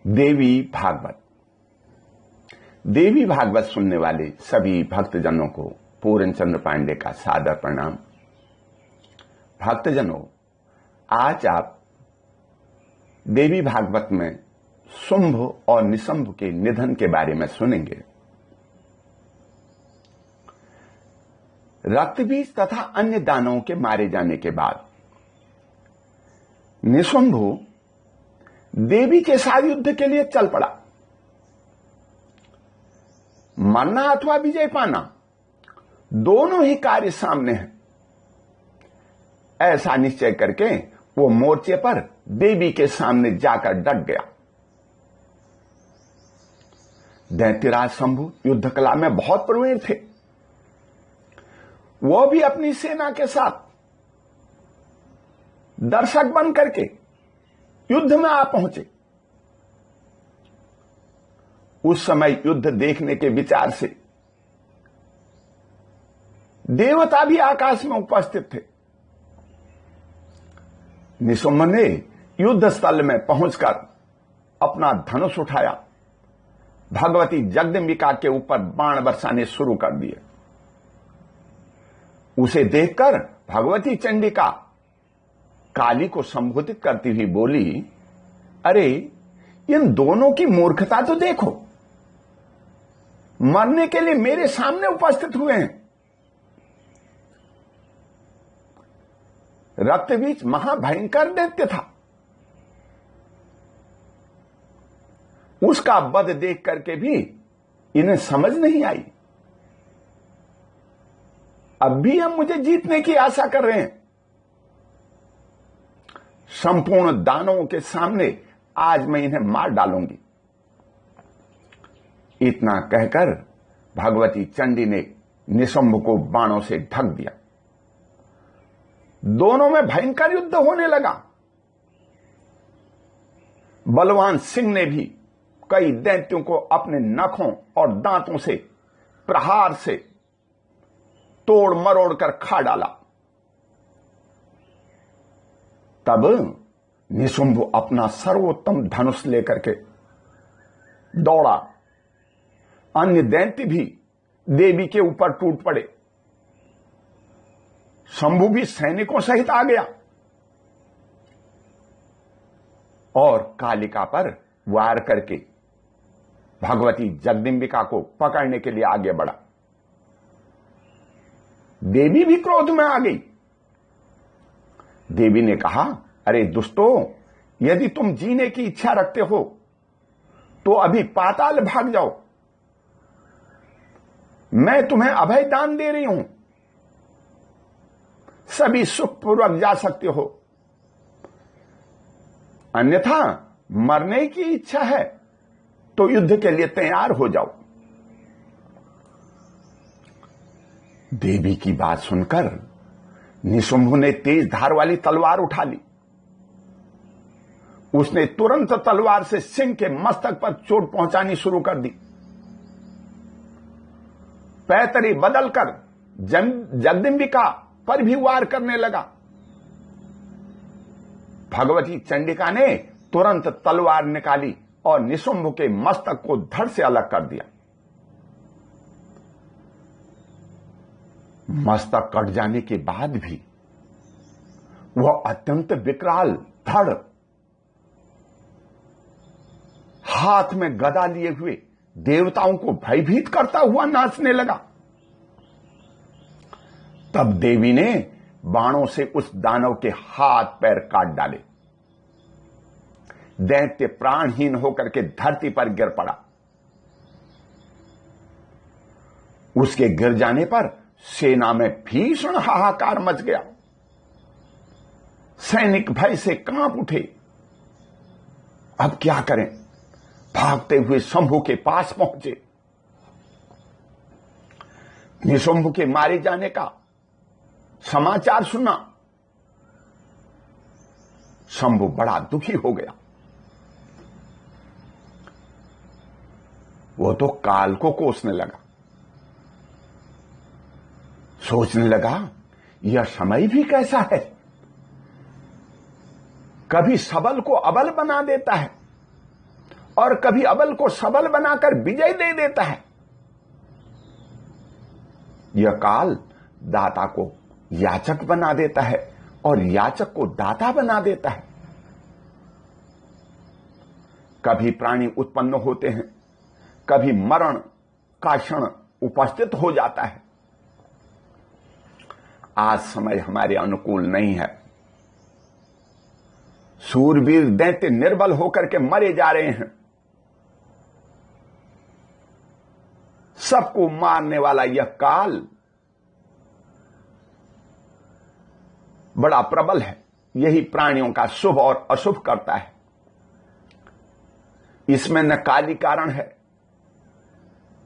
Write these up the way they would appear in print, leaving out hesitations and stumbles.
देवी भागवत। देवी भागवत सुनने वाले सभी भक्तजनों को पूर्ण चंद्र पांडे का सादर प्रणाम। भक्तजनों, आज आप देवी भागवत में शुंभ और निशंभ के निधन के बारे में सुनेंगे। रक्तबीज तथा अन्य दानवों के मारे जाने के बाद निशंभ देवी के साथ युद्ध के लिए चल पड़ा। मरना अथवा विजय पाना दोनों ही कार्य सामने हैं, ऐसा निश्चय करके वो मोर्चे पर देवी के सामने जाकर डट गया। दैत्यराज शंभु युद्ध कला में बहुत प्रवीण थे। वो भी अपनी सेना के साथ दर्शक बन करके युद्ध में आ पहुंचे। उस समय युद्ध देखने के विचार से देवता भी आकाश में उपस्थित थे। निशुंभ ने युद्ध स्थल में पहुंचकर अपना धनुष उठाया, भगवती जगदम्बिका के ऊपर बाण बरसाने शुरू कर दिए। उसे देखकर भगवती चंडिका काली को संबोधित करती हुई बोली, अरे इन दोनों की मूर्खता तो देखो, मरने के लिए मेरे सामने उपस्थित हुए हैं। रक्तबीज महाभयंकर दैत्य था। उसका वध देख करके भी इन्हें समझ नहीं आई। अब भी हम मुझे जीतने की आशा कर रहे हैं। संपूर्ण दानवों के सामने आज मैं इन्हें मार डालूंगी। इतना कहकर भगवती चंडी ने निशंभ को बाणों से ढक दिया। दोनों में भयंकर युद्ध होने लगा। बलवान सिंह ने भी कई दैत्यों को अपने नखों और दांतों से प्रहार से तोड़ मरोड़ कर खा डाला। तब निशुंभ अपना सर्वोत्तम धनुष लेकर के दौड़ा। अन्य दैत्य भी देवी के ऊपर टूट पड़े। शंभु भी सैनिकों सहित आ गया और कालिका पर वार करके भगवती जगदम्बिका को पकड़ने के लिए आगे बढ़ा। देवी भी क्रोध में आ गई। देवी ने कहा, अरे दुष्टों, यदि तुम जीने की इच्छा रखते हो तो अभी पाताल भाग जाओ। मैं तुम्हें अभय दान दे रही हूं, सभी सुखपूर्वक जा सकते हो। अन्यथा मरने की इच्छा है तो युद्ध के लिए तैयार हो जाओ। देवी की बात सुनकर निशुंभ ने तेज धार वाली तलवार उठा ली। उसने तुरंत तलवार से सिंह के मस्तक पर चोट पहुंचानी शुरू कर दी। पैतरी बदलकर जगदम्बिका पर भी वार करने लगा। भगवती चंडिका ने तुरंत तलवार निकाली और निशुंभ के मस्तक को धड़ से अलग कर दिया। मस्तक कट जाने के बाद भी वह अत्यंत विकराल धड़ हाथ में गदा लिए हुए देवताओं को भयभीत करता हुआ नाचने लगा। तब देवी ने बाणों से उस दानव के हाथ पैर काट डाले। दैत्य प्राणहीन होकर के धरती पर गिर पड़ा। उसके गिर जाने पर सेना में भीषण हाहाकार मच गया। सैनिक भय से कांप उठे। अब क्या करें? भागते हुए शंभु के पास पहुंचे। निशुंभ के मारे जाने का समाचार सुना। शंभु बड़ा दुखी हो गया। वो तो काल को कोसने लगा। सोचने लगा, यह समय भी कैसा है, कभी सबल को अबल बना देता है और कभी अबल को सबल बनाकर विजय दे देता है। यह काल दाता को याचक बना देता है और याचक को दाता बना देता है। कभी प्राणी उत्पन्न होते हैं, कभी मरण का क्षण उपस्थित हो जाता है। आज समय हमारे अनुकूल नहीं है। सूरवीर दैत्य निर्बल होकर के मरे जा रहे हैं। सबको मारने वाला यह काल बड़ा प्रबल है। यही प्राणियों का शुभ और अशुभ करता है। इसमें न काली कारण है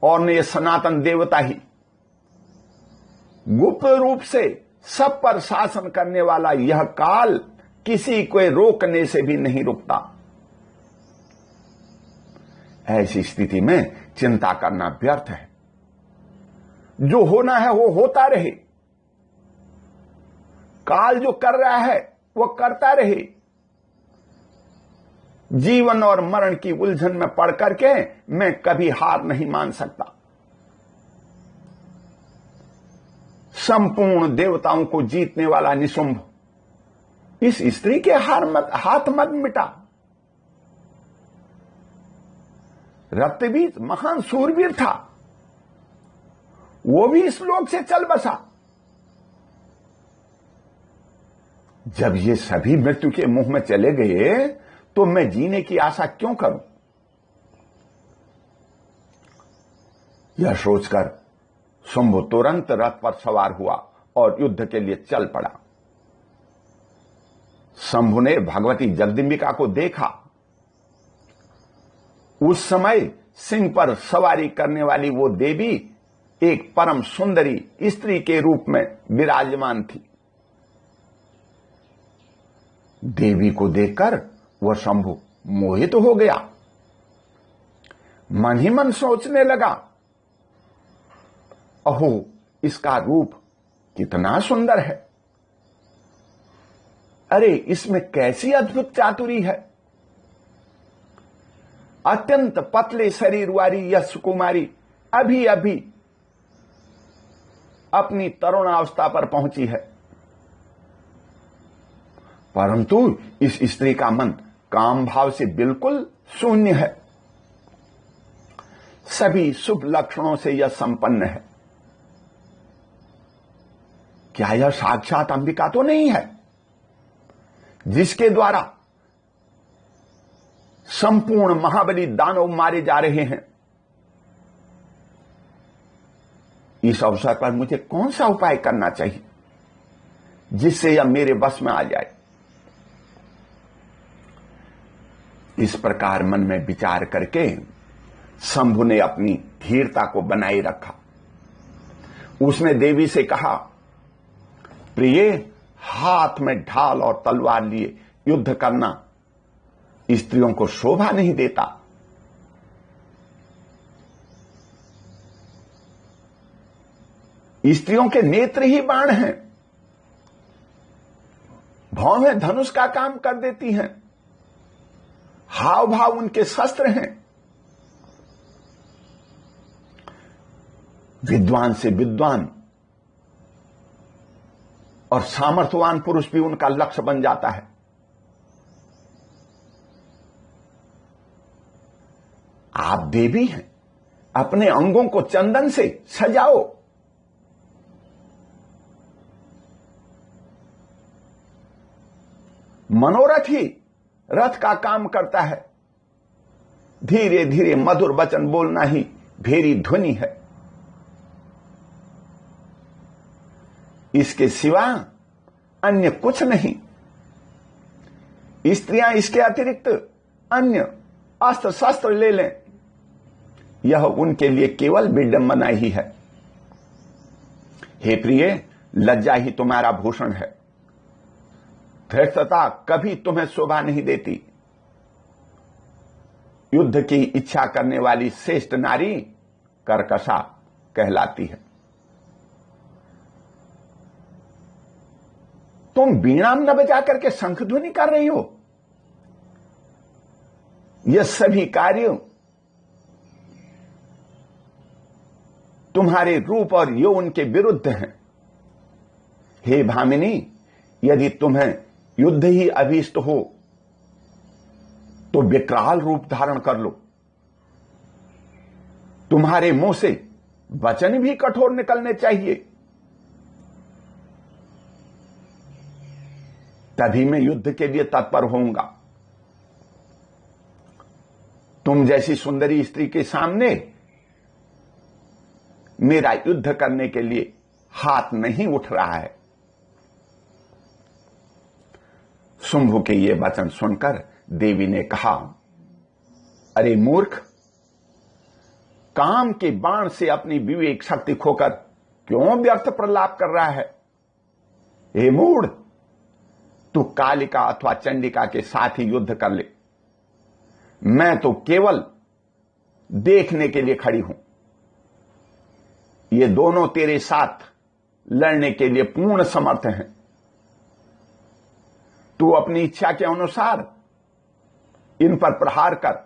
और न ये सनातन देवता ही। गुप्त रूप से सब पर शासन करने वाला यह काल किसी को रोकने से भी नहीं रुकता। ऐसी स्थिति में चिंता करना व्यर्थ है। जो होना है वो होता रहे। काल जो कर रहा है वो करता रहे। जीवन और मरण की उलझन में पड़ करके मैं कभी हार नहीं मान सकता। संपूर्ण देवताओं को जीतने वाला निशुंभ इस स्त्री के हाथ मत मिटा। रक्तबीज महान सूरवीर था, वो भी इस लोक से चल बसा। जब ये सभी मृत्यु के मुंह में चले गए तो मैं जीने की आशा क्यों करूं? यह सोचकर शुंभ तुरंत रथ पर सवार हुआ और युद्ध के लिए चल पड़ा। शंभु ने भगवती जगदम्बिका को देखा। उस समय सिंह पर सवारी करने वाली वो देवी एक परम सुंदरी स्त्री के रूप में विराजमान थी। देवी को देखकर वह शंभु मोहित हो गया। मन ही मन सोचने लगा, अहो इसका रूप कितना सुंदर है। अरे इसमें कैसी अद्भुत चातुरी है। अत्यंत पतले शरीर वाली यह सुकुमारी अभी अभी अपनी तरुणावस्था पर पहुंची है, परंतु इस स्त्री का मन काम भाव से बिल्कुल शून्य है। सभी शुभ लक्षणों से यह संपन्न है। क्या यह साक्षात अंबिका तो नहीं है, जिसके द्वारा संपूर्ण महाबली दानव मारे जा रहे हैं? इस अवसर पर मुझे कौन सा उपाय करना चाहिए जिससे यह मेरे बस में आ जाए? इस प्रकार मन में विचार करके शंभु ने अपनी धीरता को बनाए रखा। उसने देवी से कहा, प्रिय, हाथ में ढाल और तलवार लिए युद्ध करना स्त्रियों को शोभा नहीं देता। स्त्रियों के नेत्र ही बाण हैं, भौहें धनुष का काम कर देती हैं, हाव भाव उनके शस्त्र हैं। विद्वान से विद्वान और सामर्थ्यवान पुरुष भी उनका लक्ष्य बन जाता है। आप देवी हैं, अपने अंगों को चंदन से सजाओ। मनोरथ ही रथ का काम करता है। धीरे धीरे मधुर वचन बोलना ही भेरी ध्वनि है। इसके सिवा अन्य कुछ नहीं। स्त्रियां इसके अतिरिक्त अन्य अस्त्र शस्त्र ले लें, यह उनके लिए केवल विडंबना ही है। हे प्रिय, लज्जा ही तुम्हारा भूषण है। धृष्टता कभी तुम्हें शोभा नहीं देती। युद्ध की इच्छा करने वाली श्रेष्ठ नारी कर्कशा कहलाती है। तुम वीणा न बजा करके शंख ध्वनि कर रही हो। ये सभी कार्य तुम्हारे रूप और यौवन के विरुद्ध हैं। हे भामिनी, यदि तुम्हें युद्ध ही अभीष्ट हो तो विकराल रूप धारण कर लो। तुम्हारे मुंह से वचन भी कठोर निकलने चाहिए, तभी मैं युद्ध के लिए तत्पर होऊंगा। तुम जैसी सुंदरी स्त्री के सामने मेरा युद्ध करने के लिए हाथ नहीं उठ रहा है। शुंभ के ये वचन सुनकर देवी ने कहा, अरे मूर्ख, काम के बाण से अपनी विवेक शक्ति खोकर क्यों व्यर्थ प्रलाप कर रहा है? हे मूढ़, तू कालिका अथवा चंडिका के साथ ही युद्ध कर ले। मैं तो केवल देखने के लिए खड़ी हूं। ये दोनों तेरे साथ लड़ने के लिए पूर्ण समर्थ हैं। तू अपनी इच्छा के अनुसार इन पर प्रहार कर।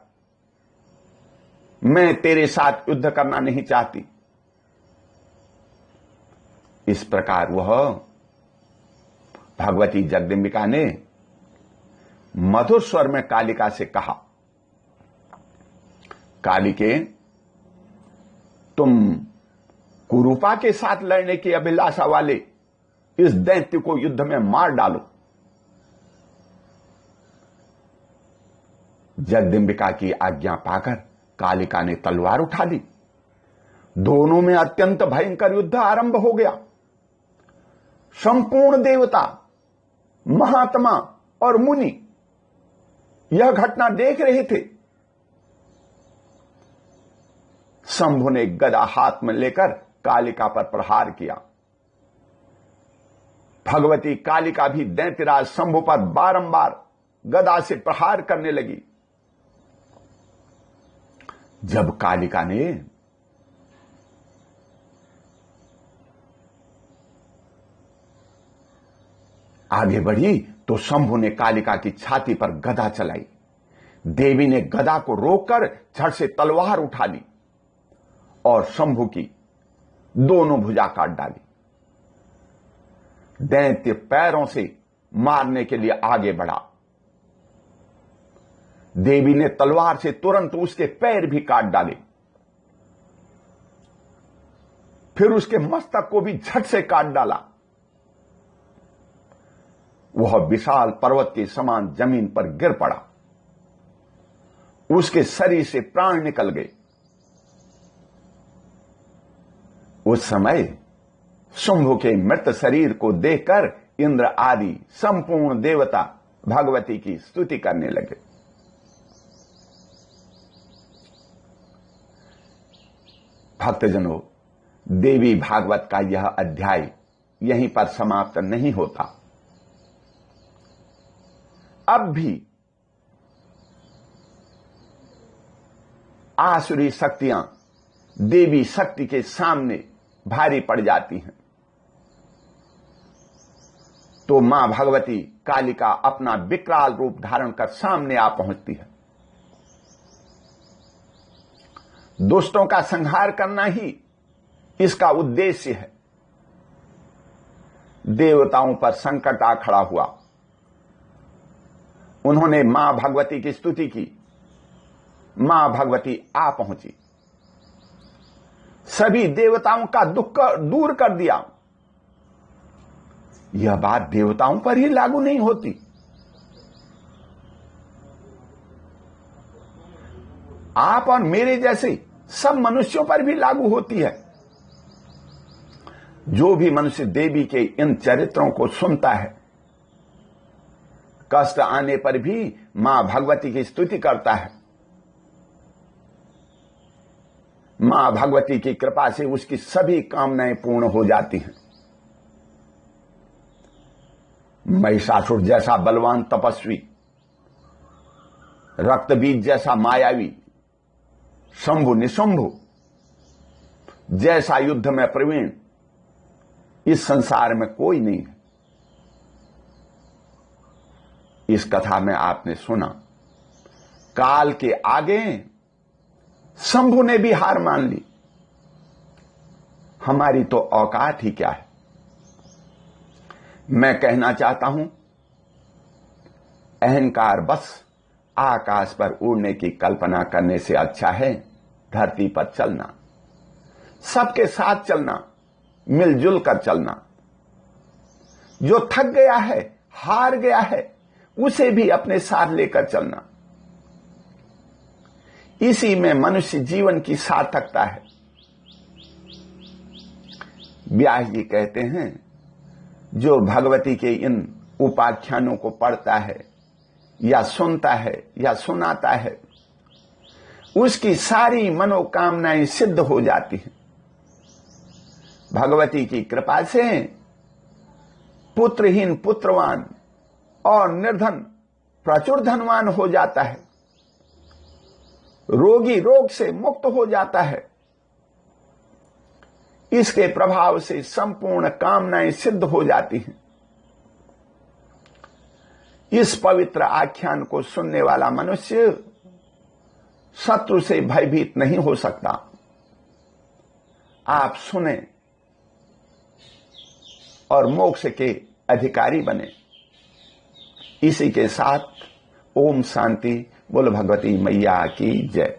मैं तेरे साथ युद्ध करना नहीं चाहती। इस प्रकार वह भगवती जगदंबिका ने मधुर स्वर में कालिका से कहा, कालिके, तुम कुरूपा के साथ लड़ने की अभिलाषा वाले इस दैत्य को युद्ध में मार डालो। जगदंबिका की आज्ञा पाकर कालिका ने तलवार उठा ली। दोनों में अत्यंत भयंकर युद्ध आरंभ हो गया। संपूर्ण देवता, महात्मा और मुनि यह घटना देख रहे थे। शंभु ने गदा हाथ में लेकर कालिका पर प्रहार किया। भगवती कालिका भी दैत्यराज शंभु पर बारंबार गदा से प्रहार करने लगी। जब कालिका ने आगे बढ़ी तो शंभु ने कालिका की छाती पर गदा चलाई। देवी ने गदा को रोककर झट से तलवार उठा ली और शंभु की दोनों भुजा काट डाली। दैत्य पैरों से मारने के लिए आगे बढ़ा। देवी ने तलवार से तुरंत उसके पैर भी काट डाले। फिर उसके मस्तक को भी झट से काट डाला। वह विशाल पर्वत के समान जमीन पर गिर पड़ा। उसके शरीर से प्राण निकल गए। उस समय शुंभ के मृत शरीर को देखकर इंद्र आदि संपूर्ण देवता भगवती की स्तुति करने लगे। भक्तजनों, देवी भागवत का यह अध्याय यहीं पर समाप्त नहीं होता। अब भी आसुरी शक्तियां देवी शक्ति के सामने भारी पड़ जाती हैं, तो मां भगवती कालिका अपना विकराल रूप धारण कर सामने आ पहुंचती है। दुष्टों का संहार करना ही इसका उद्देश्य है। देवताओं पर संकट आ खड़ा हुआ। उन्होंने मां भगवती की स्तुति की। मां भगवती आ पहुंची, सभी देवताओं का दुख दूर कर दिया। यह बात देवताओं पर ही लागू नहीं होती। आप और मेरे जैसे सब मनुष्यों पर भी लागू होती है। जो भी मनुष्य देवी के इन चरित्रों को सुनता है, कष्ट आने पर भी मां भगवती की स्तुति करता है। मां भगवती की कृपा से उसकी सभी कामनाएं पूर्ण हो जाती हैं। महिषासुर जैसा बलवान तपस्वी, रक्तबीज जैसा मायावी, शंभु निशंभु जैसा युद्ध में प्रवीण इस संसार में कोई नहीं है। इस कथा में आपने सुना काल के आगे शंभु ने भी हार मान ली। हमारी तो औकात ही क्या है। मैं कहना चाहता हूं, अहंकार बस आकाश पर उड़ने की कल्पना करने से अच्छा है धरती पर चलना, सबके साथ चलना, मिलजुल कर चलना। जो थक गया है, हार गया है, उसे भी अपने साथ लेकर चलना। इसी में मनुष्य जीवन की सार्थकता है। व्यास जी कहते हैं, जो भगवती के इन उपाख्यानों को पढ़ता है या सुनता है या सुनाता है, उसकी सारी मनोकामनाएं सिद्ध हो जाती हैं। भगवती की कृपा से पुत्रहीन पुत्रवान और निर्धन प्रचुर धनवान हो जाता है, रोगी रोग से मुक्त हो जाता है। इसके प्रभाव से संपूर्ण कामनाएं सिद्ध हो जाती हैं। इस पवित्र आख्यान को सुनने वाला मनुष्य शत्रु से भयभीत नहीं हो सकता। आप सुने और मोक्ष के अधिकारी बने। इसी के साथ ओम शांति। बोल भगवती मैया की जय।